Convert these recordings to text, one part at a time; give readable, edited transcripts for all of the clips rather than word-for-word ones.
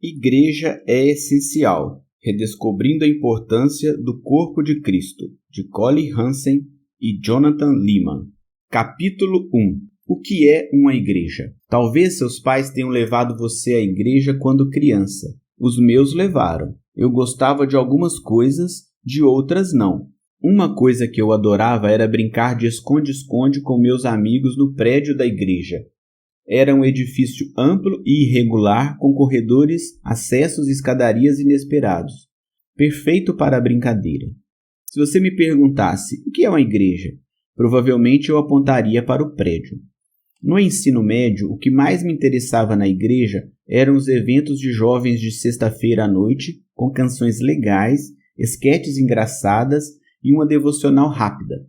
Igreja é essencial. Redescobrindo a importância do corpo de Cristo, de Collin Hansen e Jonathan Leeman. Capítulo 1. O que é uma igreja? Talvez seus pais tenham levado você à igreja quando criança. Os meus levaram. Eu gostava de algumas coisas, de outras não. Uma coisa que eu adorava era brincar de esconde-esconde com meus amigos no prédio da igreja. Era um edifício amplo e irregular, com corredores, acessos e escadarias inesperados. Perfeito para a brincadeira. Se você me perguntasse o que é uma igreja, provavelmente eu apontaria para o prédio. No ensino médio, o que mais me interessava na igreja eram os eventos de jovens de sexta-feira à noite, com canções legais, esquetes engraçadas e uma devocional rápida.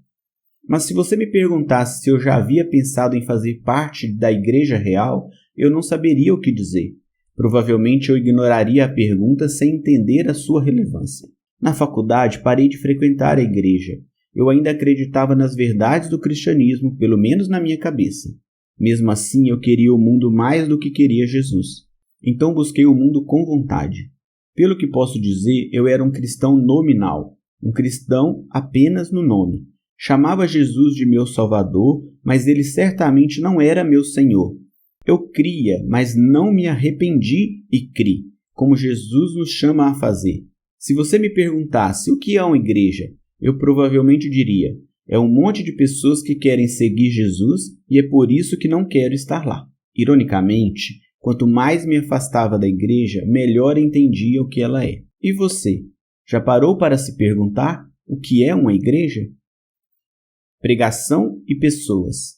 Mas se você me perguntasse se eu já havia pensado em fazer parte da igreja real, eu não saberia o que dizer. Provavelmente eu ignoraria a pergunta sem entender a sua relevância. Na faculdade, parei de frequentar a igreja. Eu ainda acreditava nas verdades do cristianismo, pelo menos na minha cabeça. Mesmo assim, eu queria o mundo mais do que queria Jesus. Então busquei o mundo com vontade. Pelo que posso dizer, eu era um cristão nominal, um cristão apenas no nome. Chamava Jesus de meu Salvador, mas ele certamente não era meu Senhor. Eu cria, mas não me arrependi e criei, como Jesus nos chama a fazer. Se você me perguntasse o que é uma igreja, eu provavelmente diria: é um monte de pessoas que querem seguir Jesus e é por isso que não quero estar lá. Ironicamente, quanto mais me afastava da igreja, melhor entendia o que ela é. E você, já parou para se perguntar o que é uma igreja? Pregação e pessoas.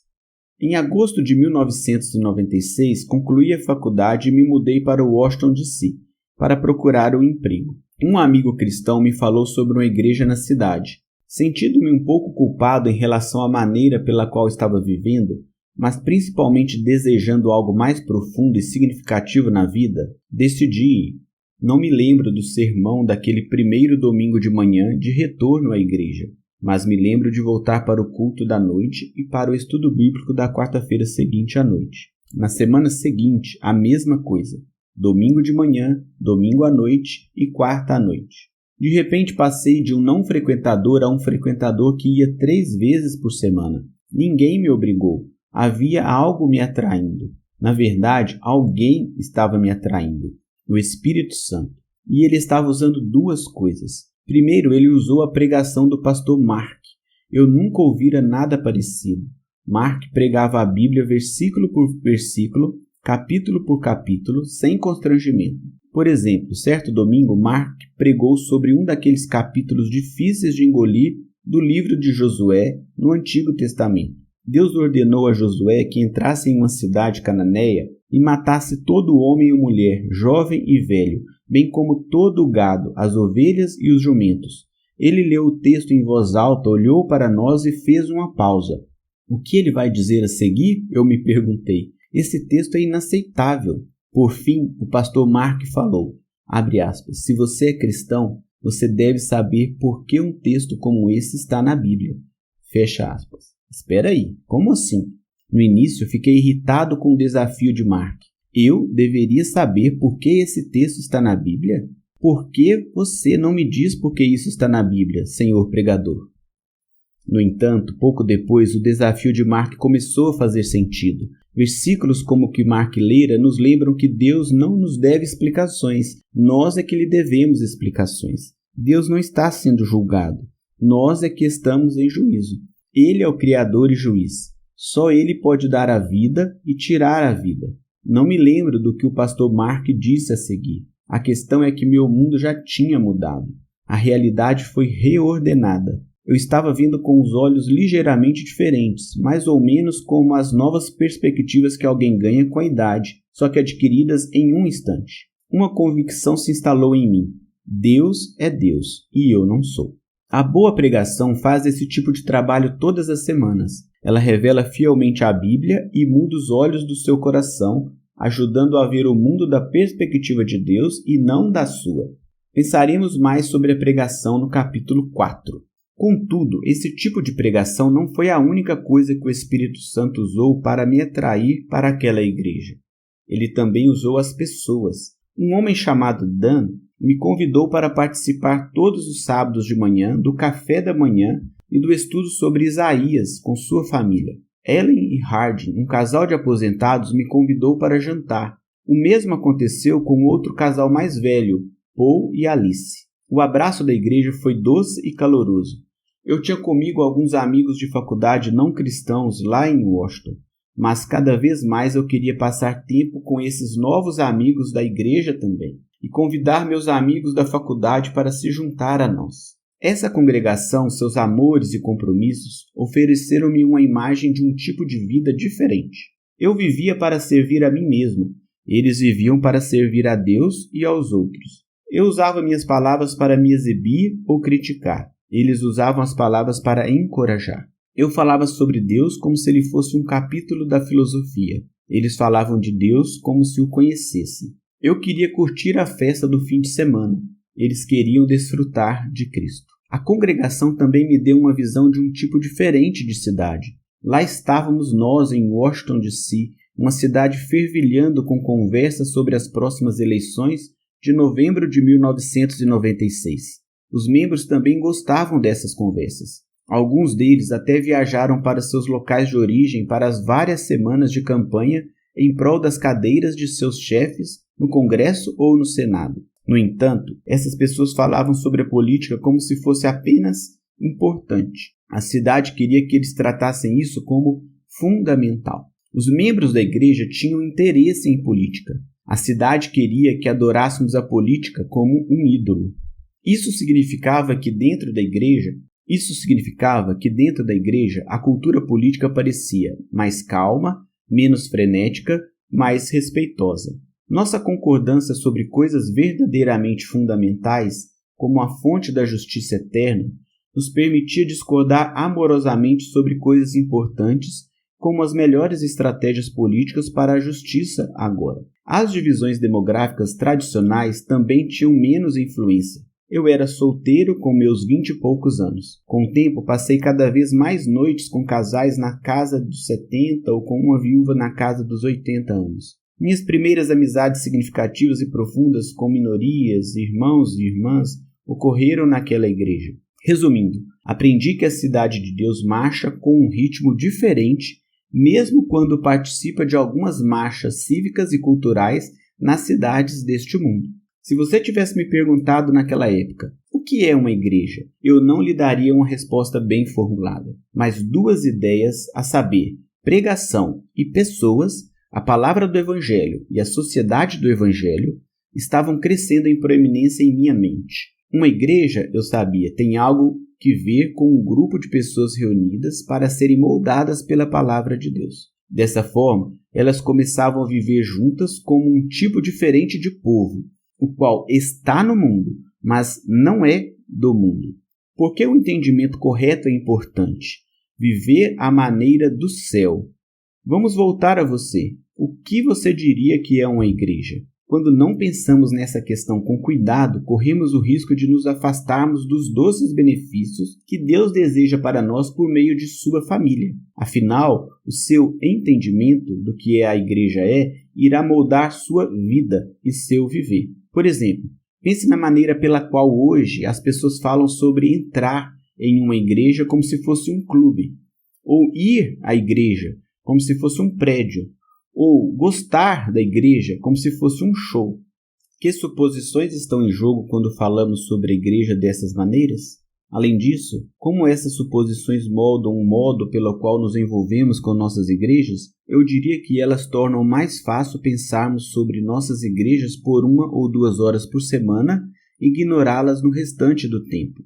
Em agosto de 1996, concluí a faculdade e me mudei para Washington, D.C., para procurar um emprego. Um amigo cristão me falou sobre uma igreja na cidade. Sentindo-me um pouco culpado em relação à maneira pela qual estava vivendo, mas principalmente desejando algo mais profundo e significativo na vida, decidi ir. Não me lembro do sermão daquele primeiro domingo de manhã de retorno à igreja, mas me lembro de voltar para o culto da noite e para o estudo bíblico da quarta-feira seguinte à noite. Na semana seguinte, a mesma coisa. Domingo de manhã, domingo à noite e quarta à noite. De repente passei de um não frequentador a um frequentador que ia 3 vezes por semana. Ninguém me obrigou. Havia algo me atraindo. Na verdade, alguém estava me atraindo. O Espírito Santo. E ele estava usando 2 coisas. Primeiro, ele usou a pregação do pastor Mark. Eu nunca ouvira nada parecido. Mark pregava a Bíblia versículo por versículo, capítulo por capítulo, sem constrangimento. Por exemplo, certo domingo, Mark pregou sobre um daqueles capítulos difíceis de engolir do livro de Josué no Antigo Testamento. Deus ordenou a Josué que entrasse em uma cidade cananeia e matasse todo homem e mulher, jovem e velho, bem como todo o gado, as ovelhas e os jumentos. Ele leu o texto em voz alta, olhou para nós e fez uma pausa. O que ele vai dizer a seguir? Eu me perguntei. Esse texto é inaceitável. Por fim, o pastor Mark falou, abre aspas, se você é cristão, você deve saber por que um texto como esse está na Bíblia. Fecha aspas. Espera aí, como assim? No início, fiquei irritado com o desafio de Mark. Eu deveria saber por que esse texto está na Bíblia? Por que você não me diz por que isso está na Bíblia, senhor pregador? No entanto, pouco depois, o desafio de Mark começou a fazer sentido. Versículos como o que Mark lera nos lembram que Deus não nos deve explicações. Nós é que lhe devemos explicações. Deus não está sendo julgado. Nós é que estamos em juízo. Ele é o Criador e Juiz. Só Ele pode dar a vida e tirar a vida. Não me lembro do que o pastor Mark disse a seguir. A questão é que meu mundo já tinha mudado. A realidade foi reordenada. Eu estava vendo com os olhos ligeiramente diferentes, mais ou menos como as novas perspectivas que alguém ganha com a idade, só que adquiridas em um instante. Uma convicção se instalou em mim. Deus é Deus e eu não sou. A boa pregação faz esse tipo de trabalho todas as semanas. Ela revela fielmente a Bíblia e muda os olhos do seu coração, ajudando a ver o mundo da perspectiva de Deus e não da sua. Pensaremos mais sobre a pregação no capítulo 4. Contudo, esse tipo de pregação não foi a única coisa que o Espírito Santo usou para me atrair para aquela igreja. Ele também usou as pessoas. Um homem chamado Dan me convidou para participar todos os sábados de manhã do café da manhã e do estudo sobre Isaías com sua família. Ellen e Hardin, um casal de aposentados, me convidou para jantar. O mesmo aconteceu com outro casal mais velho, Paul e Alice. O abraço da igreja foi doce e caloroso. Eu tinha comigo alguns amigos de faculdade não cristãos lá em Washington, mas cada vez mais eu queria passar tempo com esses novos amigos da igreja também e convidar meus amigos da faculdade para se juntar a nós. Essa congregação, seus amores e compromissos, ofereceram-me uma imagem de um tipo de vida diferente. Eu vivia para servir a mim mesmo. Eles viviam para servir a Deus e aos outros. Eu usava minhas palavras para me exibir ou criticar. Eles usavam as palavras para encorajar. Eu falava sobre Deus como se ele fosse um capítulo da filosofia. Eles falavam de Deus como se o conhecessem. Eu queria curtir a festa do fim de semana. Eles queriam desfrutar de Cristo. A congregação também me deu uma visão de um tipo diferente de cidade. Lá estávamos nós em Washington, D.C., uma cidade fervilhando com conversas sobre as próximas eleições de novembro de 1996. Os membros também gostavam dessas conversas. Alguns deles até viajaram para seus locais de origem para as várias semanas de campanha em prol das cadeiras de seus chefes no Congresso ou no Senado. No entanto, essas pessoas falavam sobre a política como se fosse apenas importante. A cidade queria que eles tratassem isso como fundamental. Os membros da igreja tinham interesse em política. A cidade queria que adorássemos a política como um ídolo. Isso significava que dentro da igreja a cultura política parecia mais calma, menos frenética, mais respeitosa. Nossa concordância sobre coisas verdadeiramente fundamentais, como a fonte da justiça eterna, nos permitia discordar amorosamente sobre coisas importantes, como as melhores estratégias políticas para a justiça agora. As divisões demográficas tradicionais também tinham menos influência. Eu era solteiro com meus 20 e poucos anos. Com o tempo, passei cada vez mais noites com casais na casa dos 70 ou com uma viúva na casa dos 80 anos. Minhas primeiras amizades significativas e profundas com minorias, irmãos e irmãs, ocorreram naquela igreja. Resumindo, aprendi que a cidade de Deus marcha com um ritmo diferente, mesmo quando participa de algumas marchas cívicas e culturais nas cidades deste mundo. Se você tivesse me perguntado naquela época, o que é uma igreja? Eu não lhe daria uma resposta bem formulada, mas duas ideias, a saber, pregação e pessoas, a palavra do Evangelho e a sociedade do Evangelho, estavam crescendo em proeminência em minha mente. Uma igreja, eu sabia, tem algo que ver com um grupo de pessoas reunidas para serem moldadas pela palavra de Deus. Dessa forma, elas começavam a viver juntas como um tipo diferente de povo, o qual está no mundo, mas não é do mundo. Por que o entendimento correto é importante? Viver à maneira do céu. Vamos voltar a você. O que você diria que é uma igreja? Quando não pensamos nessa questão com cuidado, corremos o risco de nos afastarmos dos doces benefícios que Deus deseja para nós por meio de sua família. Afinal, o seu entendimento do que a igreja irá moldar sua vida e seu viver. Por exemplo, pense na maneira pela qual hoje as pessoas falam sobre entrar em uma igreja como se fosse um clube, ou ir à igreja como se fosse um prédio, ou gostar da igreja como se fosse um show. Que suposições estão em jogo quando falamos sobre a igreja dessas maneiras? Além disso, como essas suposições moldam o modo pelo qual nos envolvemos com nossas igrejas, eu diria que elas tornam mais fácil pensarmos sobre nossas igrejas por 1 ou 2 horas por semana e ignorá-las no restante do tempo.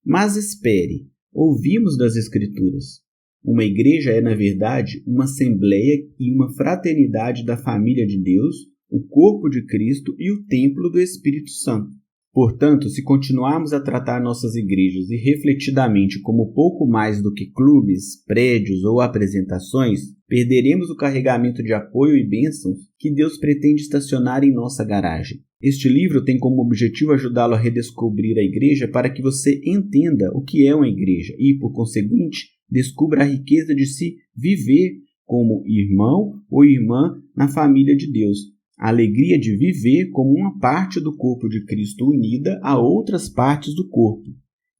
Mas espere, ouvimos das Escrituras. Uma igreja é, na verdade, uma assembleia e uma fraternidade da família de Deus, o corpo de Cristo e o templo do Espírito Santo. Portanto, se continuarmos a tratar nossas igrejas irrefletidamente como pouco mais do que clubes, prédios ou apresentações, perderemos o carregamento de apoio e bênçãos que Deus pretende estacionar em nossa garagem. Este livro tem como objetivo ajudá-lo a redescobrir a igreja para que você entenda o que é uma igreja e, por conseguinte, descubra a riqueza de se viver como irmão ou irmã na família de Deus, A alegria de viver como uma parte do corpo de Cristo unida a outras partes do corpo,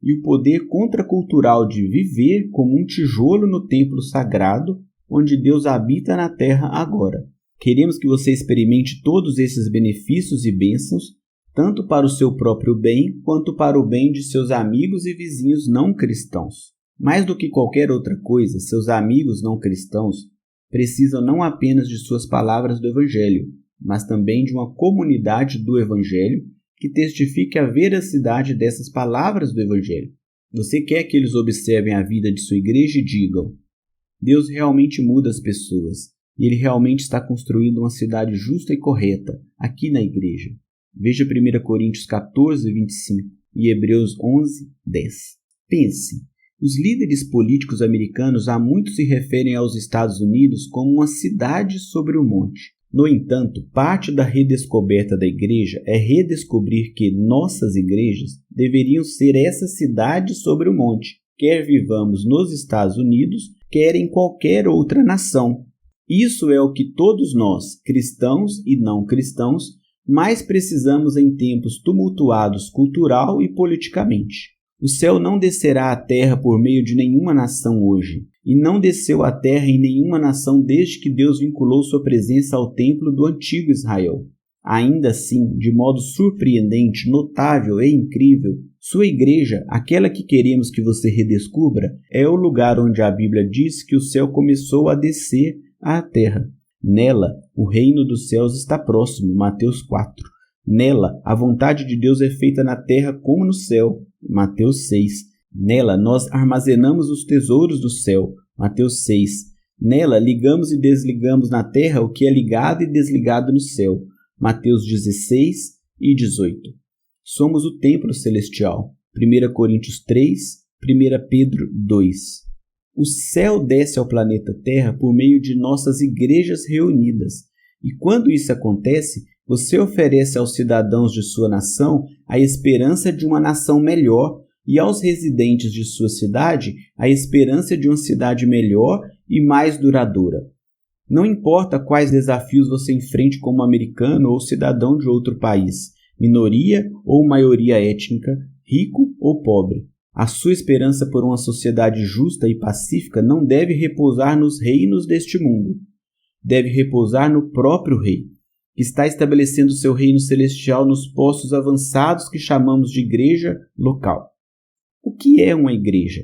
e o poder contracultural de viver como um tijolo no templo sagrado onde Deus habita na terra agora. Queremos que você experimente todos esses benefícios e bênçãos, tanto para o seu próprio bem, quanto para o bem de seus amigos e vizinhos não cristãos. Mais do que qualquer outra coisa, seus amigos não cristãos precisam não apenas de suas palavras do Evangelho, mas também de uma comunidade do Evangelho que testifique a veracidade dessas palavras do Evangelho. Você quer que eles observem a vida de sua igreja e digam: Deus realmente muda as pessoas, e Ele realmente está construindo uma cidade justa e correta aqui na igreja. Veja 1 Coríntios 14, 25 e Hebreus 11, 10. Pense, os líderes políticos americanos há muito se referem aos Estados Unidos como uma cidade sobre o monte. No entanto, parte da redescoberta da igreja é redescobrir que nossas igrejas deveriam ser essa cidade sobre o monte, quer vivamos nos Estados Unidos, quer em qualquer outra nação. Isso é o que todos nós, cristãos e não cristãos, mais precisamos em tempos tumultuados cultural e politicamente. O céu não descerá à terra por meio de nenhuma nação hoje, e não desceu à terra em nenhuma nação desde que Deus vinculou sua presença ao templo do antigo Israel. Ainda assim, de modo surpreendente, notável e incrível, sua igreja, aquela que queremos que você redescubra, é o lugar onde a Bíblia diz que o céu começou a descer à terra. Nela, o reino dos céus está próximo, Mateus 4. Nela, a vontade de Deus é feita na terra como no céu, Mateus 6. Nela, nós armazenamos os tesouros do céu, Mateus 6. Nela, ligamos e desligamos na terra o que é ligado e desligado no céu, Mateus 16 e 18. Somos o templo celestial, 1 Coríntios 3, 1 Pedro 2. O céu desce ao planeta Terra por meio de nossas igrejas reunidas, e quando isso acontece, você oferece aos cidadãos de sua nação a esperança de uma nação melhor e aos residentes de sua cidade a esperança de uma cidade melhor e mais duradoura. Não importa quais desafios você enfrente como americano ou cidadão de outro país, minoria ou maioria étnica, rico ou pobre. A sua esperança por uma sociedade justa e pacífica não deve repousar nos reinos deste mundo. Deve repousar no próprio Rei, que está estabelecendo seu reino celestial nos postos avançados que chamamos de igreja local. O que é uma igreja?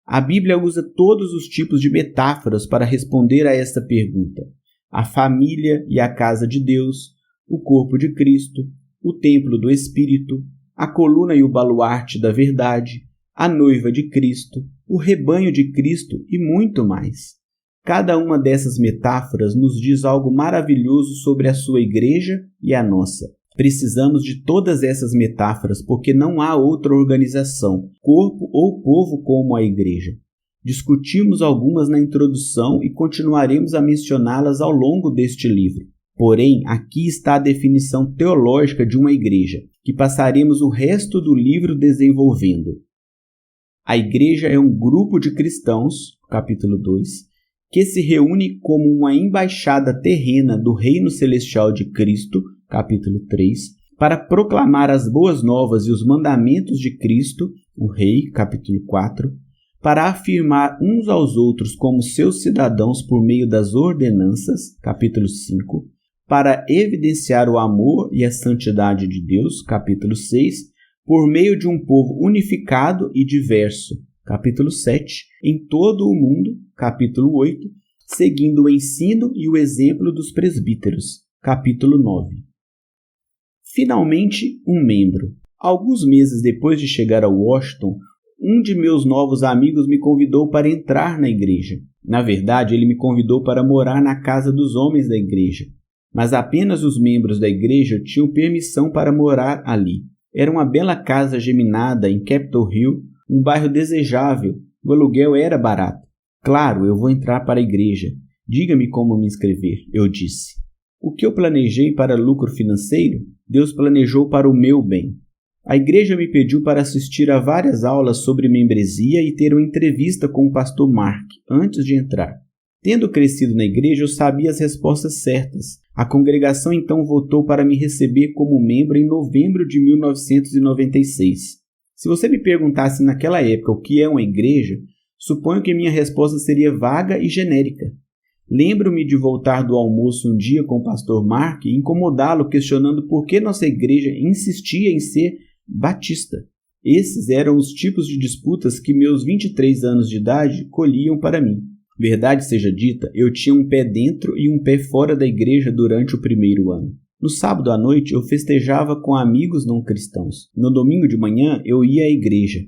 A Bíblia usa todos os tipos de metáforas para responder a esta pergunta. A família e a casa de Deus, o corpo de Cristo, o templo do Espírito, a coluna e o baluarte da verdade, a noiva de Cristo, o rebanho de Cristo e muito mais. Cada uma dessas metáforas nos diz algo maravilhoso sobre a sua igreja e a nossa. Precisamos de todas essas metáforas porque não há outra organização, corpo ou povo como a igreja. Discutimos algumas na introdução e continuaremos a mencioná-las ao longo deste livro. Porém, aqui está a definição teológica de uma igreja, que passaremos o resto do livro desenvolvendo. A igreja é um grupo de cristãos, capítulo 2, que se reúne como uma embaixada terrena do reino celestial de Cristo, capítulo 3, para proclamar as boas novas e os mandamentos de Cristo, o Rei, capítulo 4, para afirmar uns aos outros como seus cidadãos por meio das ordenanças, capítulo 5, para evidenciar o amor e a santidade de Deus, capítulo 6, por meio de um povo unificado e diverso, capítulo 7, em todo o mundo, capítulo 8, seguindo o ensino e o exemplo dos presbíteros, capítulo 9. Finalmente, um membro. Alguns meses depois de chegar a Washington, um de meus novos amigos me convidou para entrar na igreja. Na verdade, ele me convidou para morar na casa dos homens da igreja, mas apenas os membros da igreja tinham permissão para morar ali. Era uma bela casa geminada em Capitol Hill, um bairro desejável. O aluguel era barato. Claro, eu vou entrar para a igreja. Diga-me como me inscrever, eu disse. O que eu planejei para lucro financeiro, Deus planejou para o meu bem. A igreja me pediu para assistir a várias aulas sobre membresia e ter uma entrevista com o pastor Mark antes de entrar. Tendo crescido na igreja, eu sabia as respostas certas. A congregação então votou para me receber como membro em novembro de 1996. Se você me perguntasse naquela época o que é uma igreja, suponho que minha resposta seria vaga e genérica. Lembro-me de voltar do almoço um dia com o pastor Mark e incomodá-lo questionando por que nossa igreja insistia em ser batista. Esses eram os tipos de disputas que meus 23 anos de idade colhiam para mim. Verdade seja dita, eu tinha um pé dentro e um pé fora da igreja durante o primeiro ano. No sábado à noite eu festejava com amigos não cristãos. No domingo de manhã eu ia à igreja.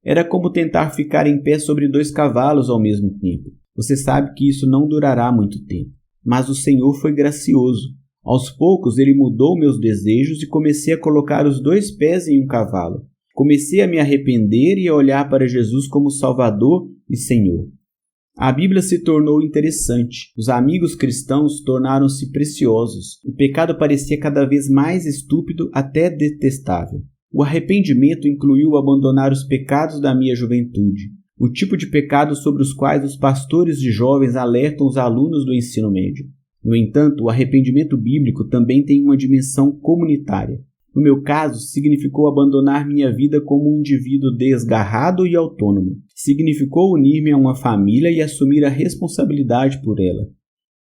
Era como tentar ficar em pé sobre 2 cavalos ao mesmo tempo. Você sabe que isso não durará muito tempo. Mas o Senhor foi gracioso. Aos poucos ele mudou meus desejos e comecei a colocar os 2 pés em um cavalo. Comecei a me arrepender e a olhar para Jesus como Salvador e Senhor. A Bíblia se tornou interessante. Os amigos cristãos tornaram-se preciosos. O pecado parecia cada vez mais estúpido, até detestável. O arrependimento incluiu abandonar os pecados da minha juventude, o tipo de pecados sobre os quais os pastores de jovens alertam os alunos do ensino médio. No entanto, o arrependimento bíblico também tem uma dimensão comunitária. No meu caso, significou abandonar minha vida como um indivíduo desgarrado e autônomo. Significou unir-me a uma família e assumir a responsabilidade por ela.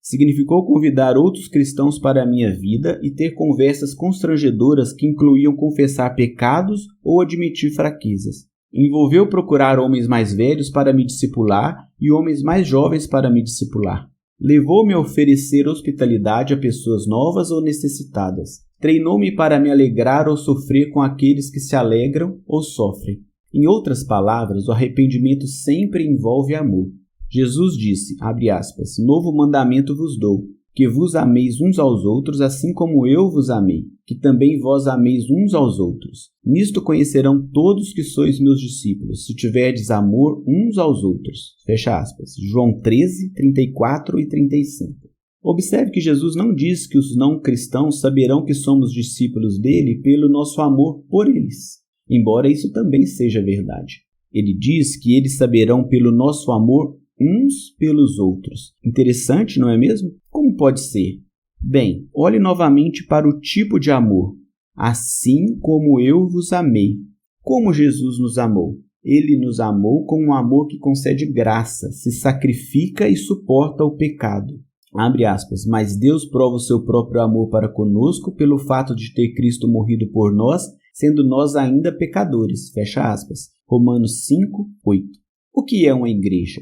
Significou convidar outros cristãos para a minha vida e ter conversas constrangedoras que incluíam confessar pecados ou admitir fraquezas. Envolveu procurar homens mais velhos para me discipular e homens mais jovens para me discipular. Levou-me a oferecer hospitalidade a pessoas novas ou necessitadas. Treinou-me para me alegrar ou sofrer com aqueles que se alegram ou sofrem. Em outras palavras, o arrependimento sempre envolve amor. Jesus disse, abre aspas, novo mandamento vos dou, que vos ameis uns aos outros, assim como eu vos amei, que também vós ameis uns aos outros. Nisto conhecerão todos que sois meus discípulos, se tiverdes amor uns aos outros. Fecha aspas. João 13, 34 e 35. Observe que Jesus não diz que os não cristãos saberão que somos discípulos dele pelo nosso amor por eles, embora isso também seja verdade. Ele diz que eles saberão pelo nosso amor uns pelos outros. Interessante, não é mesmo? Como pode ser? Bem, olhe novamente para o tipo de amor. Assim como eu vos amei. Como Jesus nos amou? Ele nos amou com um amor que concede graça, se sacrifica e suporta o pecado. Abre aspas, mas Deus prova o seu próprio amor para conosco pelo fato de ter Cristo morrido por nós, sendo nós ainda pecadores. Fecha aspas. Romanos 5, 8. O que é uma igreja?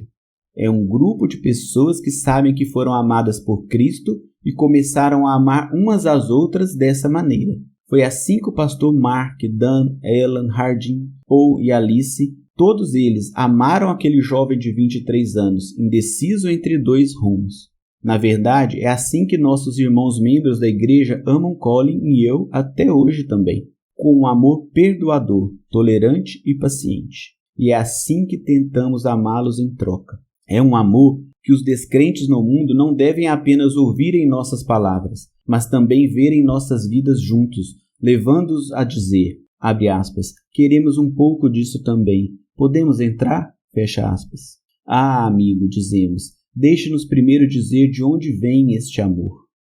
É um grupo de pessoas que sabem que foram amadas por Cristo e começaram a amar umas às outras dessa maneira. Foi assim que o pastor Mark, Dan, Ellen, Hardin, Paul e Alice, todos eles amaram aquele jovem de 23 anos, indeciso entre 2 rumos. Na verdade, é assim que nossos irmãos membros da igreja amam Colin e eu até hoje também, com um amor perdoador, tolerante e paciente. E é assim que tentamos amá-los em troca. É um amor que os descrentes no mundo não devem apenas ouvir em nossas palavras, mas também ver em nossas vidas juntos, levando-os a dizer, abre aspas, queremos um pouco disso também. Podemos entrar? Fecha aspas. Ah, amigo, dizemos, deixe-nos primeiro dizer de onde vem este amor.